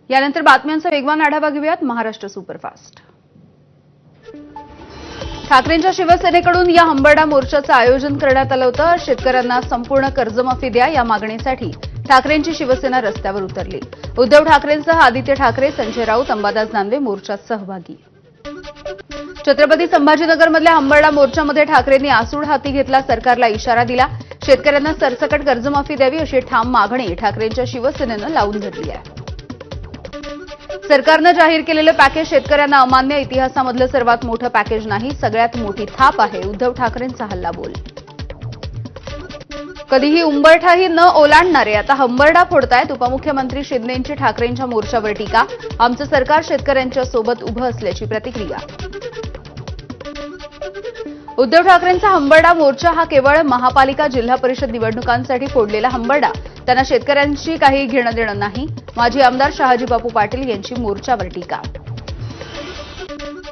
यानंतर बातम्यांचा वेगवान आढावा घेऊयात महाराष्ट्र सुपरफास्ट। ठाकरेंच्या शिवसेनेकडून या हंबरडा मोर्चाचं आयोजन करण्यात आलं होतं। शेतकऱ्यांना संपूर्ण कर्जमाफी द्या या मागणीसाठी ठाकरेंची शिवसेना रस्त्यावर उतरली। उद्धव ठाकरेंसह आदित्य ठाकरे, संजय राऊत, अंबादास दानवे मोर्चात सहभागी। छत्रपती संभाजीनगरमधल्या हंबरडा मोर्चामध्ये ठाकरेंनी आसूड हाती घेतला, सरकारला इशारा दिला। शेतकऱ्यांना सरसकट कर्जमाफी द्यावी अशी ठाम मागणी ठाकरेंच्या शिवसेनेनं लावून धरली आहे। सरकारनं जाहीर केलेलं पॅकेज शेतकऱ्यांना अमान्य, इतिहासामधलं सर्वात मोठं पॅकेज नाही, सगळ्यात मोठी थाप आहे, उद्धव ठाकरेंचा हल्लाबोल। कधीही उंबरठाही न ओलांडणारे आता हंबरडा फोडतायत। उपमुख्यमंत्री शिंदेंची ठाकरेंच्या मोर्चावर टीका, आमचं सरकार शेतकऱ्यांच्या सोबत उभं असल्याची प्रतिक्रिया। उद्धव ठाकरेंचा हंबरडा मोर्चा हा केवळ महापालिका जिल्हा परिषद निवडणुकांसाठी फोडलेला हंबरडा, त्यांना शेतकऱ्यांशी काही घेणं देणं नाही। माजी आमदार शहाजी बापू पाटील यांची मोर्चावर टीका।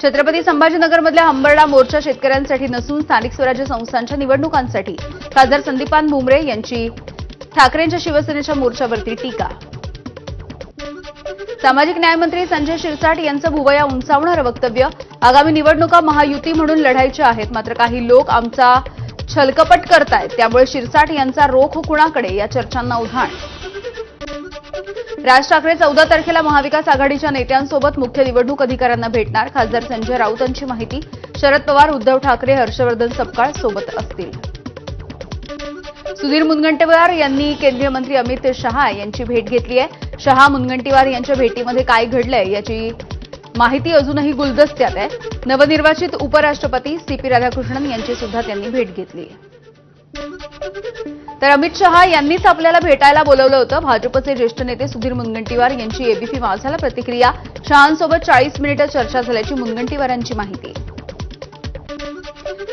छत्रपती संभाजीनगरमधल्या हंबरडा मोर्चा शेतकऱ्यांसाठी नसून स्थानिक स्वराज्य संस्थांच्या निवडणुकांसाठी। खासदार संदीपान भुमरे यांची ठाकरेंच्या शिवसेनेच्या मोर्चावरती टीका। सामाजिक न्यायमंत्री संजय शिरसाट यांचं भुवया उंचावणारं वक्तव्य, आगामी निवडणुका महायुती म्हणून लढायच्या आहेत, मात्र काही लोक आमचा छलकपट करतायत, त्यामुळे शिरसाट यांचा रोख कुणाकडे या चर्चांना उधाण। राज ठाकरे 14 तारखेला महाविकास आघाडीच्या नेत्यांसोबत मुख्य निवडणूक अधिकाऱ्यांना भेटणार, खासदार संजय राऊतांची माहिती। शरद पवार, उद्धव ठाकरे, हर्षवर्धन सपकाळ सोबत असतील। सुधीर मुनगंटीवार यांनी केंद्रीय मंत्री अमित शहा यांची भेट घेतली आहे। शहा मुनगंटीवार यांच्या भेटीमध्ये काय घडलंय याची माहिती अजूनही गुलदस्त्यात आहे। नवनिर्वाचित उपराष्ट्रपती सीपी राधाकृष्णन यांची सुद्धा त्यांनी भेट घेतली। तर अमित शहा यांनीच आपल्याला भेटायला बोलवलं होतं। भाजपचे ज्येष्ठ नेते सुधीर मुनगंटीवार यांची एबीपी माझाला प्रतिक्रिया, शहांसोबत 40 मिनिटं चर्चा झाल्याची मुनगंटीवारांची माहिती।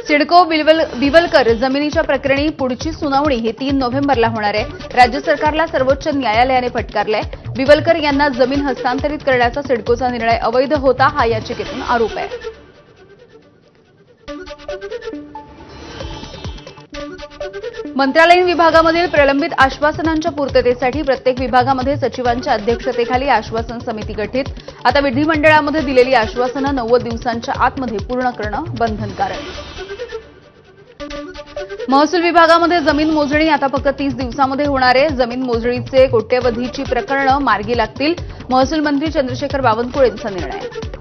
सिडको बिवलकर जमिनीच्या प्रकरणी पुढची सुनावणी ही 3 नोव्हेंबरला होणार आहे। राज्य सरकारला सर्वोच्च न्यायालयाने फटकारलंय। बिवलकर यांना जमीन हस्तांतरित करण्याचा सिडकोचा निर्णय अवैध होता, हा याचिकेतून आरोप आहे। मंत्रालयीन विभागामधील प्रलंबित आश्वासनांच्या पूर्ततेसाठी प्रत्येक विभागामध्ये सचिवांच्या अध्यक्षतेखाली आश्वासन समिती गठीत। आता विधिमंडळामध्ये दिलेली आश्वासनं 90 दिवसांच्या आतमध्ये पूर्ण करणं बंधनकारक। महसूल विभागामध्ये जमीन मोजणी आता फक्त 30 दिवसांमध्ये होणार आहे। जमीन मोजणीचे कोट्यवधीची प्रकरणं मार्गी लागतील, महसूल मंत्री चंद्रशेखर बावनकुळेंचा निर्णय।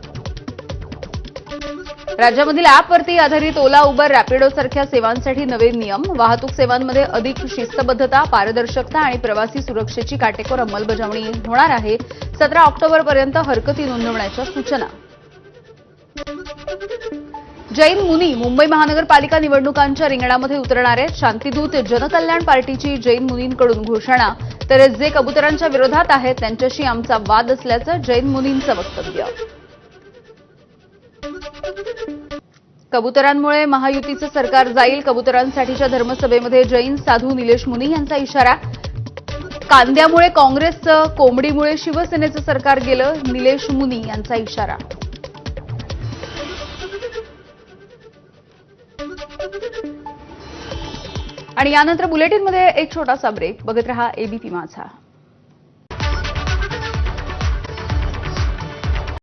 राज्यामधील ॲपवरती आधारित ओला, उबर, रॅपिडोसारख्या सेवांसाठी नवे नियम। वाहतूक सेवांमध्ये अधिक शिस्तबद्धता, पारदर्शकता आणि प्रवासी सुरक्षेची काटेकोर अंमलबजावणी होणार आहे। 17 ऑक्टोबरपर्यंत हरकती नोंदवण्याच्या सूचना। जैन मुनी मुंबई महानगरपालिका निवडणुकांच्या रिंगणामध्ये उतरणार आहेत। शांतिदूत जनकल्याण पार्टीची जैन मुनींकडून घोषणा, तर जे कबुतरांच्या विरोधात आहेत त्यांच्याशी आमचा वाद असल्याचं जैन मुनींचं वक्तव्य। कबुतरांमुळे महायुतीचं सरकार जाईल, कबुतरांसाठीच्या धर्मसभेमध्ये जैन साधू निलेश मुनी यांचा इशारा। कांद्यामुळे काँग्रेसचं, कोंबडीमुळे शिवसेनेचं सरकार गेलं, निलेश मुनी यांचा इशारा। आणि यानंतर बुलेटिनमध्ये एक छोटासा ब्रेक, बघत रहा एबीपी माझा।